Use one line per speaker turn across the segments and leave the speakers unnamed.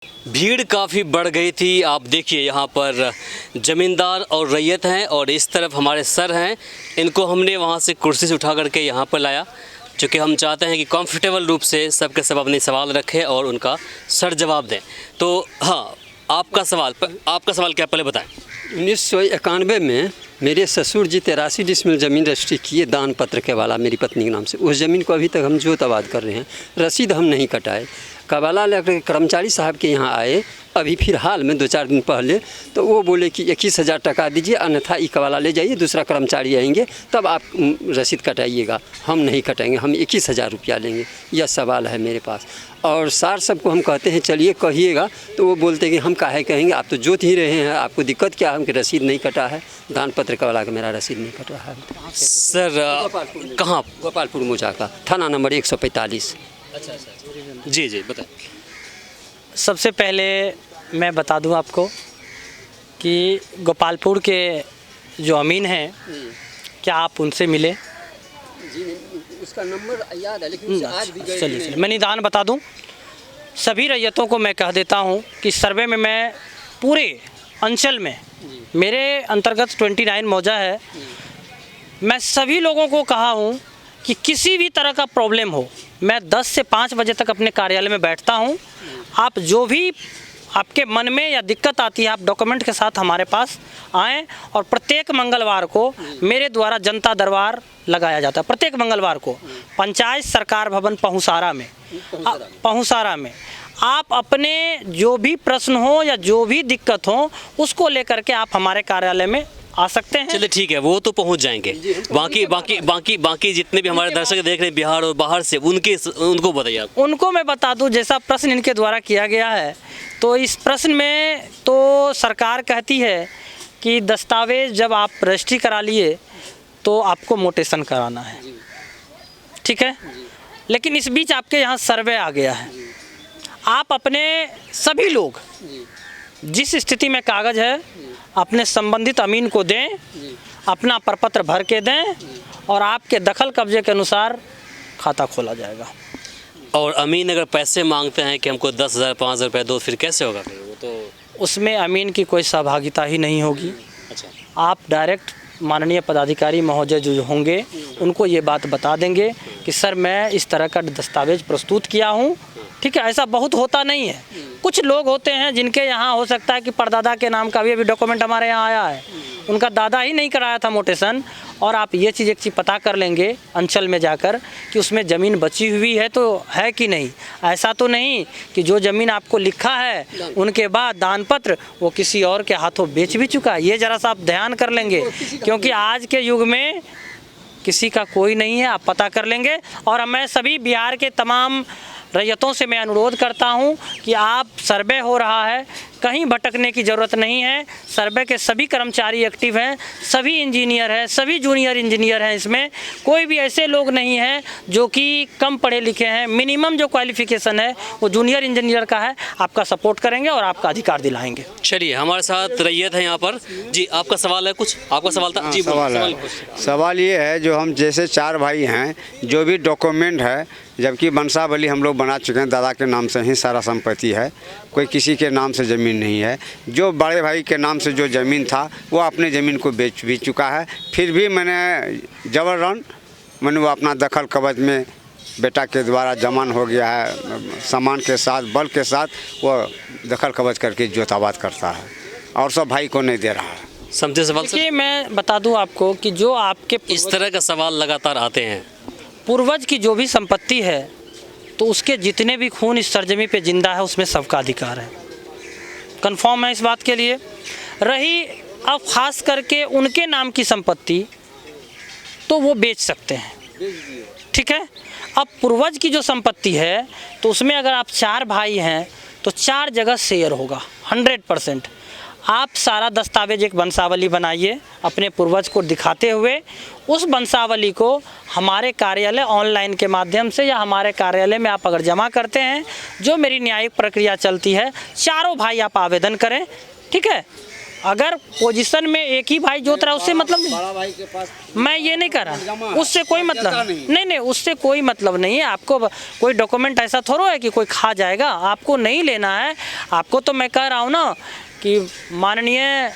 भीड़ काफ़ी बढ़ गई थी। आप देखिए यहाँ पर ज़मींदार और रैयत हैं और इस तरफ हमारे सर हैं। इनको हमने वहाँ से कुर्सी से उठा करके यहाँ पर लाया, क्योंकि हम चाहते हैं कि कंफर्टेबल रूप से सब के सब अपने सवाल रखें और उनका सर जवाब दें। तो हाँ, आपका सवाल क्या, पहले बताएं।
1991 में मेरे ससुर जी 83 डिसमिल ज़मीन रजिस्ट्री किए दान पत्र के वाला मेरी पत्नी के नाम से। उस ज़मीन को अभी तक हम जोत आबाद कर रहे हैं, रसीद हम नहीं कटाए। कबाला लेकर कर्मचारी साहब के यहाँ आए अभी फिलहाल में 2-4 दिन पहले, तो वो बोले कि 21,000 टका दीजिए, अन्यथा ये कबाला ले जाइए, दूसरा कर्मचारी आएंगे तब आप रसीद कटाइएगा। हम नहीं कटाएंगे, हम 21,000 रुपया लेंगे। यह सवाल है मेरे पास। और सार सबको हम कहते हैं चलिए कहिएगा, तो वो बोलते हैं कि हम काहे कहेंगे, आप तो जोत ही रहे हैं, आपको दिक्कत क्या है? हमके रसीद नहीं कटा है, दान पत्र कबाला का मेरा रसीद नहीं कटा है।
सर कहाँ?
गोपालपुर मोजा का, थाना नंबर 145।
अच्छा, जी बताएं।
सबसे पहले मैं बता दूं आपको कि गोपालपुर के जो अमीन हैं, क्या आप उनसे मिले?
जी उसका नंबर याद है, लेकिन आज भी गए।
चलिए मैं निदान बता दूं। सभी रैयतों को मैं कह देता हूं कि सर्वे में मैं पूरे अंचल में, मेरे अंतर्गत 29 मौजा है, मैं सभी लोगों को कहा हूं कि किसी भी तरह का प्रॉब्लम हो, मैं 10 से 5 बजे तक अपने कार्यालय में बैठता हूं। आप जो भी आपके मन में या दिक्कत आती है, आप डॉक्यूमेंट के साथ हमारे पास आएँ। और प्रत्येक मंगलवार को मेरे द्वारा जनता दरबार लगाया जाता है। प्रत्येक मंगलवार को पंचायत सरकार भवन पहुँसारा में आप अपने जो भी प्रश्न हो या जो भी दिक्कत हो, उसको लेकर के आप हमारे कार्यालय में आ सकते हैं।
चलिए ठीक है, वो तो पहुंच जाएंगे। बाकी जितने भी हमारे दर्शक देख रहे हैं बिहार और बाहर से, उनको बताइए।
उनको मैं बता दूं, जैसा प्रश्न इनके द्वारा किया गया है, तो इस प्रश्न में तो सरकार कहती है कि दस्तावेज जब आप रजिस्ट्री करा लिए तो आपको मोटेशन कराना है, ठीक है। लेकिन इस बीच आपके यहाँ सर्वे आ गया है। आप अपने सभी लोग जिस स्थिति में कागज़ है अपने संबंधित अमीन को दें, अपना प्रपत्र भर के दें और आपके दखल कब्जे के अनुसार खाता खोला जाएगा।
और अमीन अगर पैसे मांगते हैं कि हमको 10,000 5,000 रुपये दो, फिर कैसे होगा? फिर वो तो
उसमें अमीन की कोई सहभागिता ही नहीं होगी।
अच्छा,
आप डायरेक्ट माननीय पदाधिकारी महोदय जो होंगे उनको ये बात बता देंगे कि सर मैं इस तरह का दस्तावेज प्रस्तुत किया हूँ, ठीक है। ऐसा बहुत होता नहीं है। कुछ लोग होते हैं जिनके यहाँ हो सकता है कि परदादा के नाम का भी अभी डॉक्यूमेंट हमारे यहाँ आया है, उनका दादा ही नहीं कराया था मोटेशन। और आप ये चीज़ एक चीज़ पता कर लेंगे अंचल में जाकर कि उसमें ज़मीन बची हुई है तो है कि नहीं। ऐसा तो नहीं कि जो ज़मीन आपको लिखा है उनके बाद दान पत्र वो किसी और के हाथों बेच भी चुका है। ये ज़रा सा आप ध्यान कर लेंगे, क्योंकि आज के युग में किसी का कोई नहीं है, आप पता कर लेंगे। और मैं सभी बिहार के तमाम रैयतों से मैं अनुरोध करता हूं कि आप सर्वे हो रहा है, कहीं भटकने की ज़रूरत नहीं है। सर्वे के सभी कर्मचारी एक्टिव हैं, सभी इंजीनियर हैं, सभी जूनियर इंजीनियर हैं। इसमें कोई भी ऐसे लोग नहीं हैं जो कि कम पढ़े लिखे हैं। मिनिमम जो क्वालिफ़िकेशन है वो जूनियर इंजीनियर का है। आपका सपोर्ट करेंगे और आपका अधिकार दिलाएंगे।
चलिए हमारे साथ रैयत है यहाँ पर। जी आपका सवाल है कुछ? आपका सवाल था? जी
सवाल ये है, जो हम जैसे 4 भाई हैं, जो भी डॉक्यूमेंट है, जबकि वंशावली हम लोग बना चुके हैं, दादा के नाम से ही सारा संपत्ति है, कोई किसी के नाम से ज़मीन नहीं है। जो बड़े भाई के नाम से जो ज़मीन था वो अपने ज़मीन को बेच भी चुका है। फिर भी मैंने वो अपना दखल कब्ज में बेटा के द्वारा जमान हो गया है, सामान के साथ, बल के साथ वो दखल कब्ज करके जोत आबाद करता है और सब भाई को नहीं दे रहा है।
समझे सवाल?
देखिए मैं बता दूं आपको कि जो आपके
इस तरह का सवाल लगातार आते हैं।
पूर्वज की जो भी संपत्ति है तो उसके जितने भी खून इस सरजमी पे जिंदा है उसमें सबका अधिकार है। कंफर्म है इस बात के लिए? रही अब ख़ास करके उनके नाम की संपत्ति तो वो बेच सकते हैं, ठीक है। अब पूर्वज की जो संपत्ति है तो उसमें अगर आप 4 भाई हैं तो 4 जगह शेयर होगा 100%। आप सारा दस्तावेज एक वंशावली बनाइए अपने पूर्वज को दिखाते हुए, उस वंशावली को हमारे कार्यालय ऑनलाइन के माध्यम से या हमारे कार्यालय में आप अगर जमा करते हैं, जो मेरी न्यायिक प्रक्रिया चलती है, चारों भाई आप आवेदन करें, ठीक है। अगर पोजीशन में एक ही भाई जोत रहा है उससे मतलब नहीं,
बड़ा भाई के पास
मैं ये नहीं कर रहा, उससे कोई मतलब नहीं, उससे कोई मतलब नहीं है। आपको कोई डॉक्यूमेंट ऐसा थोड़ा है कि कोई खा जाएगा, आपको नहीं लेना है। आपको तो मैं कह रहा हूँ ना कि माननीय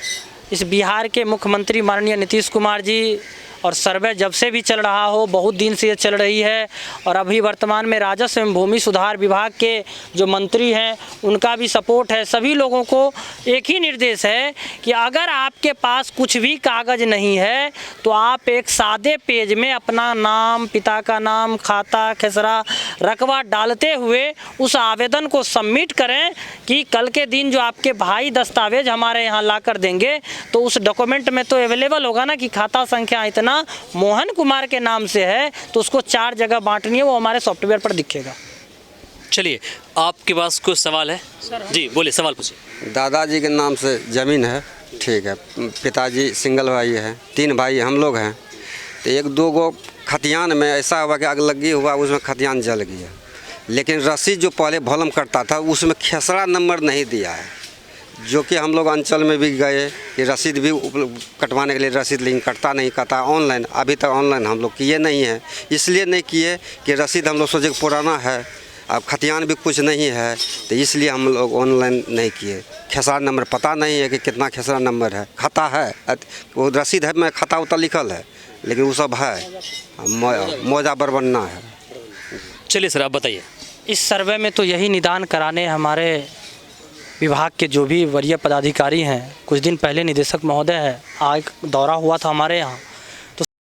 इस बिहार के मुख्यमंत्री माननीय नीतीश कुमार जी, और सर्वे जब से भी चल रहा हो, बहुत दिन से ये चल रही है, और अभी वर्तमान में राजस्व एवं भूमि सुधार विभाग के जो मंत्री हैं उनका भी सपोर्ट है। सभी लोगों को एक ही निर्देश है कि अगर आपके पास कुछ भी कागज़ नहीं है तो आप एक सादे पेज में अपना नाम, पिता का नाम, खाता, खसरा, रकबा डालते हुए उस आवेदन को सबमिट करें कि कल के दिन जो आपके भाई दस्तावेज हमारे यहाँ ला कर देंगे तो उस डॉक्यूमेंट में तो अवेलेबल होगा ना कि खाता संख्या इतना मोहन कुमार के नाम से है, तो उसको 4 जगह बांटनी है, वो हमारे सॉफ्टवेयर पर दिखेगा।
चलिए, आपके पास कुछ सवाल है? जी बोलिए, सवाल पूछिए।
दादाजी के नाम से ज़मीन है, ठीक है। पिताजी सिंगल भाई है, 3 भाई हम लोग हैं। तो 1-2 गो खतियान में ऐसा हुआ कि आग लगी हुआ, उसमें खतियान जल गया। लेकिन रसीद जो पहले भॉलम करता था उसमें खेसरा नंबर नहीं दिया है, जो कि हम लोग अंचल में भी गए कि रसीद भी कटवाने के लिए रसीद, लेकिन कटता नहीं, कहता ऑनलाइन। अभी तक ऑनलाइन हम लोग किए नहीं हैं, इसलिए नहीं किए कि रसीद हम लोग सोचे कि पुराना है, अब खतियान भी कुछ नहीं है, तो इसलिए हम लोग ऑनलाइन नहीं किए। खेसरा नंबर पता नहीं है कि कितना खेसरा नंबर है। खाता है, वो रसीद है में खाता उतना लिखल है, लेकिन वो सब है, मौजा बरबन्ना है।
चलिए सर, आप बताइए।
इस सर्वे में तो यही निदान कराने हमारे विभाग के जो भी वरीय पदाधिकारी हैं, कुछ दिन पहले निदेशक महोदय है, आज दौरा हुआ था हमारे यहाँ,